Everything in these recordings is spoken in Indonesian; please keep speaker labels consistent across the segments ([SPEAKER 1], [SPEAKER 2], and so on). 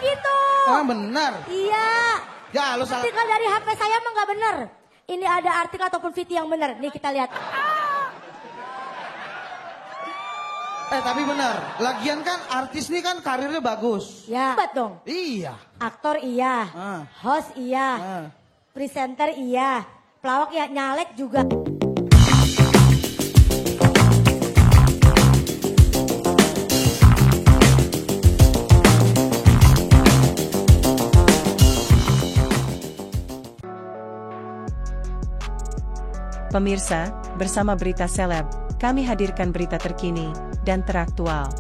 [SPEAKER 1] begitu.
[SPEAKER 2] Oh benar.
[SPEAKER 1] Iya.
[SPEAKER 2] Ya lu salah.
[SPEAKER 1] Artikel dari HP saya mah nggak benar. Ini ada artikel ataupun video yang benar. Nih kita lihat.
[SPEAKER 2] Tapi benar. Lagian kan artis nih kan karirnya bagus.
[SPEAKER 1] Ya. Hebat dong.
[SPEAKER 2] Iya.
[SPEAKER 1] Aktor iya. Host iya. Presenter iya. Pelawak ya, nyalek juga.
[SPEAKER 3] Pemirsa, bersama Berita Seleb, kami hadirkan berita terkini dan teraktual.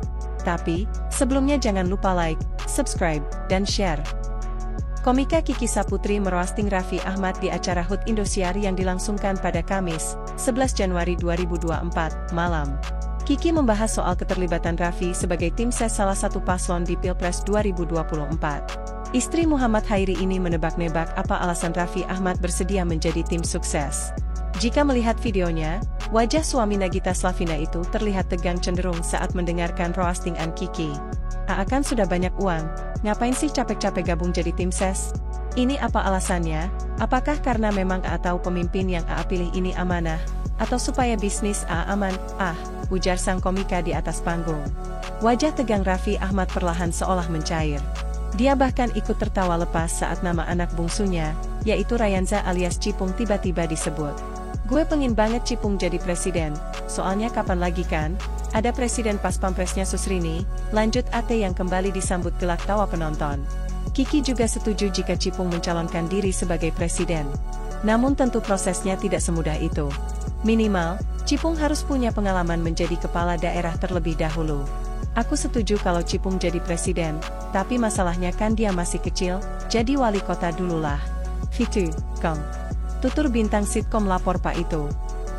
[SPEAKER 3] Tapi, sebelumnya jangan lupa like, subscribe, dan share. Komika Kiki Saputri meroasting Raffi Ahmad di acara HUT Indosiar yang dilangsungkan pada Kamis, 11 Januari 2024, malam. Kiki membahas soal keterlibatan Raffi sebagai tim ses salah satu paslon di Pilpres 2024. Istri Muhammad Hairi ini menebak-nebak apa alasan Raffi Ahmad bersedia menjadi tim sukses. Jika melihat videonya, wajah suami Nagita Slavina itu terlihat tegang cenderung saat mendengarkan roastingan Kiki. Kan sudah banyak uang, ngapain sih capek-capek gabung jadi tim ses? Ini apa alasannya? Apakah karena memang tahu pemimpin yang pilih ini amanah? Atau supaya bisnis aman? Ujar sang komika di atas panggung. Wajah tegang Raffi Ahmad perlahan seolah mencair. Dia bahkan ikut tertawa lepas saat nama anak bungsunya, yaitu Rayanza alias Cipung tiba-tiba disebut. Gue pengen banget Cipung jadi presiden, soalnya kapan lagi kan? Ada presiden pas pampresnya Susrini, lanjut yang kembali disambut gelak tawa penonton. Kiki juga setuju jika Cipung mencalonkan diri sebagai presiden. Namun tentu prosesnya tidak semudah itu. Minimal, Cipung harus punya pengalaman menjadi kepala daerah terlebih dahulu. Aku setuju kalau Cipung jadi presiden, tapi masalahnya kan dia masih kecil, jadi wali kota dululah. Fitu, Kong. Tutur bintang sitkom lapor Pak itu.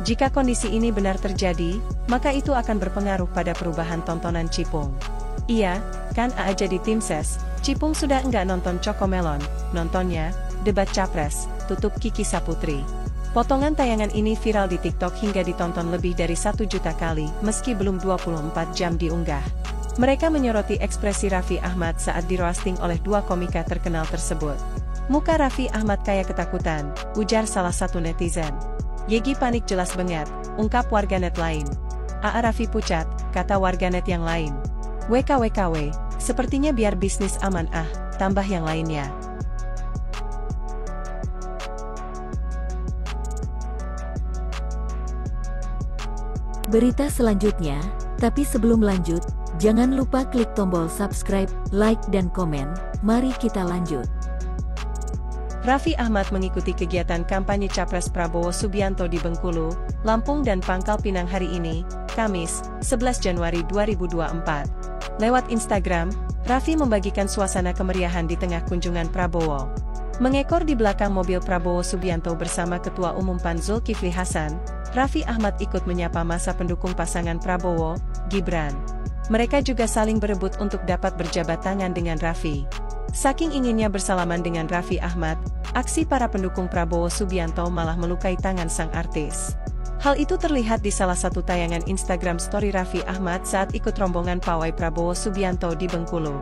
[SPEAKER 3] Jika kondisi ini benar terjadi, maka itu akan berpengaruh pada perubahan tontonan Cipung. Iya, kan jadi tim ses, Cipung sudah enggak nonton Cokomelon, nontonnya, debat capres, tutup Kiki Saputri. Potongan tayangan ini viral di TikTok hingga ditonton lebih dari 1 juta kali, meski belum 24 jam diunggah. Mereka menyoroti ekspresi Raffi Ahmad saat diroasting oleh dua komika terkenal tersebut. Muka Raffi Ahmad kayak ketakutan, ujar salah satu netizen. Yegi panik jelas banget, ungkap warganet lain. Raffi pucat, kata warganet yang lain. WKWKW, sepertinya biar bisnis aman tambah yang lainnya.
[SPEAKER 4] Berita selanjutnya, tapi sebelum lanjut, jangan lupa klik tombol subscribe, like dan komen, mari kita lanjut.
[SPEAKER 3] Raffi Ahmad mengikuti kegiatan kampanye Capres Prabowo Subianto di Bengkulu, Lampung dan Pangkal Pinang hari ini, Kamis, 11 Januari 2024. Lewat Instagram, Raffi membagikan suasana kemeriahan di tengah kunjungan Prabowo. Mengekor di belakang mobil Prabowo Subianto bersama Ketua Umum PAN Zulkifli Hasan, Raffi Ahmad ikut menyapa masa pendukung pasangan Prabowo, Gibran. Mereka juga saling berebut untuk dapat berjabat tangan dengan Raffi. Saking inginnya bersalaman dengan Raffi Ahmad, aksi para pendukung Prabowo Subianto malah melukai tangan sang artis. Hal itu terlihat di salah satu tayangan Instagram story Raffi Ahmad saat ikut rombongan pawai Prabowo Subianto di Bengkulu.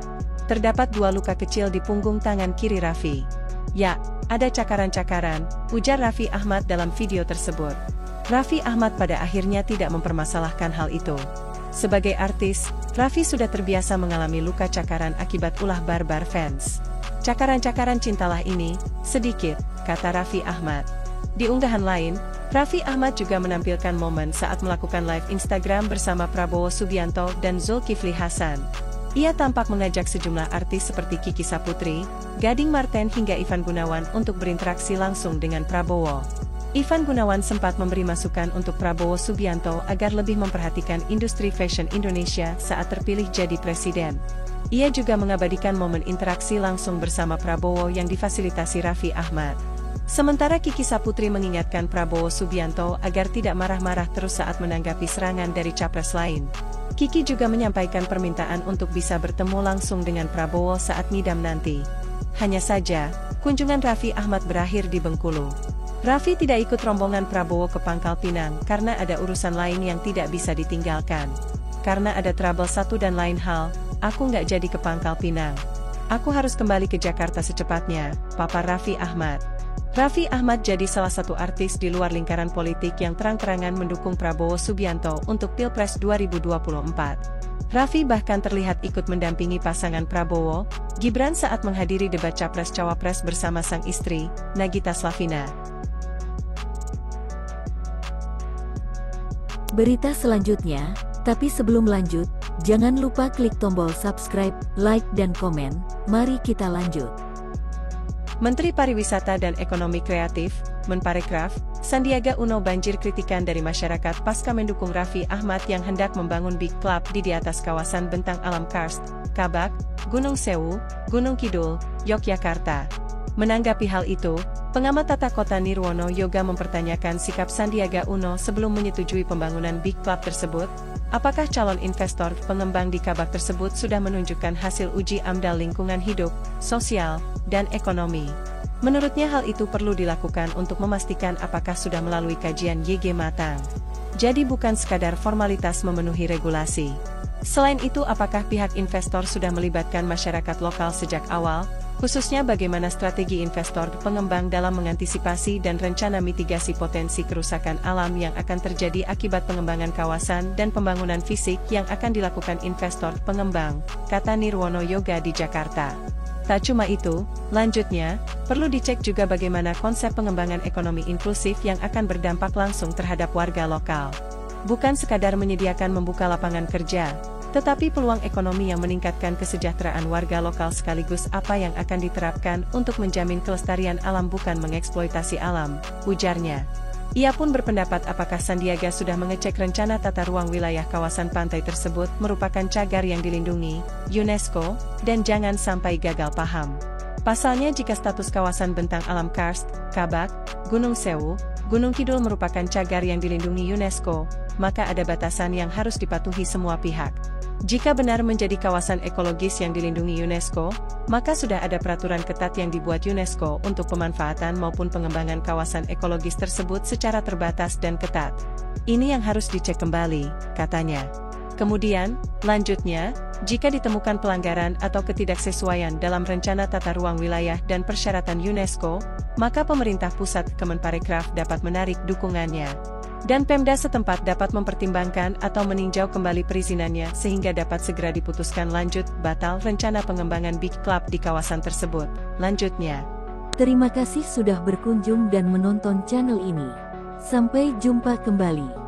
[SPEAKER 3] Terdapat 2 luka kecil di punggung tangan kiri Raffi. Ya, ada cakaran-cakaran, ujar Raffi Ahmad dalam video tersebut. Raffi Ahmad pada akhirnya tidak mempermasalahkan hal itu. Sebagai artis, Raffi sudah terbiasa mengalami luka cakaran akibat ulah barbar fans. Cakaran-cakaran cintalah ini, sedikit, kata Raffi Ahmad. Di unggahan lain, Raffi Ahmad juga menampilkan momen saat melakukan live Instagram bersama Prabowo Subianto dan Zulkifli Hasan. Ia tampak mengajak sejumlah artis seperti Kiki Saputri, Gading Marten hingga Ivan Gunawan untuk berinteraksi langsung dengan Prabowo. Ivan Gunawan sempat memberi masukan untuk Prabowo Subianto agar lebih memperhatikan industri fashion Indonesia saat terpilih jadi presiden. Ia juga mengabadikan momen interaksi langsung bersama Prabowo yang difasilitasi Raffi Ahmad. Sementara Kiki Saputri mengingatkan Prabowo Subianto agar tidak marah-marah terus saat menanggapi serangan dari capres lain. Kiki juga menyampaikan permintaan untuk bisa bertemu langsung dengan Prabowo saat ngidam nanti. Hanya saja, kunjungan Raffi Ahmad berakhir di Bengkulu. Raffi tidak ikut rombongan Prabowo ke Pangkal Pinang karena ada urusan lain yang tidak bisa ditinggalkan. Karena ada trouble satu dan lain hal, aku nggak jadi ke Pangkal Pinang. Aku harus kembali ke Jakarta secepatnya, papar Raffi Ahmad. Raffi Ahmad jadi salah satu artis di luar lingkaran politik yang terang-terangan mendukung Prabowo Subianto untuk Pilpres 2024. Raffi bahkan terlihat ikut mendampingi pasangan Prabowo, Gibran saat menghadiri debat Capres-Cawapres bersama sang istri, Nagita Slavina.
[SPEAKER 4] Berita selanjutnya, tapi sebelum lanjut, jangan lupa klik tombol subscribe, like dan komen. Mari kita lanjut.
[SPEAKER 3] Menteri Pariwisata dan Ekonomi Kreatif, Menparekraf, Sandiaga Uno banjir kritikan dari masyarakat pasca mendukung Raffi Ahmad yang hendak membangun Big Club di atas kawasan bentang alam karst, Kabak, Gunung Sewu, Gunung Kidul, Yogyakarta. Menanggapi hal itu, pengamat tata kota Nirwono Yoga mempertanyakan sikap Sandiaga Uno sebelum menyetujui pembangunan Big Club tersebut. Apakah calon investor pengembang di Kabak tersebut sudah menunjukkan hasil uji AMDAL lingkungan hidup, sosial, dan ekonomi? Menurutnya hal itu perlu dilakukan untuk memastikan apakah sudah melalui kajian YG matang. Jadi bukan sekadar formalitas memenuhi regulasi. Selain itu, apakah pihak investor sudah melibatkan masyarakat lokal sejak awal, khususnya bagaimana strategi investor pengembang dalam mengantisipasi dan rencana mitigasi potensi kerusakan alam yang akan terjadi akibat pengembangan kawasan dan pembangunan fisik yang akan dilakukan investor pengembang, kata Nirwono Yoga di Jakarta. Tak cuma itu, lanjutnya, perlu dicek juga bagaimana konsep pengembangan ekonomi inklusif yang akan berdampak langsung terhadap warga lokal. Bukan sekadar menyediakan membuka lapangan kerja, tetapi peluang ekonomi yang meningkatkan kesejahteraan warga lokal sekaligus apa yang akan diterapkan untuk menjamin kelestarian alam bukan mengeksploitasi alam, ujarnya. Ia pun berpendapat apakah Sandiaga sudah mengecek rencana tata ruang wilayah kawasan pantai tersebut merupakan cagar yang dilindungi, UNESCO, dan jangan sampai gagal paham. Pasalnya jika status kawasan bentang alam karst, Kabak, Gunung Sewu, Gunung Kidul merupakan cagar yang dilindungi UNESCO, maka ada batasan yang harus dipatuhi semua pihak. Jika benar menjadi kawasan ekologis yang dilindungi UNESCO, maka sudah ada peraturan ketat yang dibuat UNESCO untuk pemanfaatan maupun pengembangan kawasan ekologis tersebut secara terbatas dan ketat. Ini yang harus dicek kembali, katanya. Kemudian, lanjutnya, jika ditemukan pelanggaran atau ketidaksesuaian dalam rencana tata ruang wilayah dan persyaratan UNESCO, maka pemerintah pusat Kemenparekraf dapat menarik dukungannya. Dan Pemda setempat dapat mempertimbangkan atau meninjau kembali perizinannya sehingga dapat segera diputuskan lanjut batal rencana pengembangan Big Club di kawasan tersebut. Lanjutnya.
[SPEAKER 4] Terima kasih sudah berkunjung dan menonton channel ini. Sampai jumpa kembali.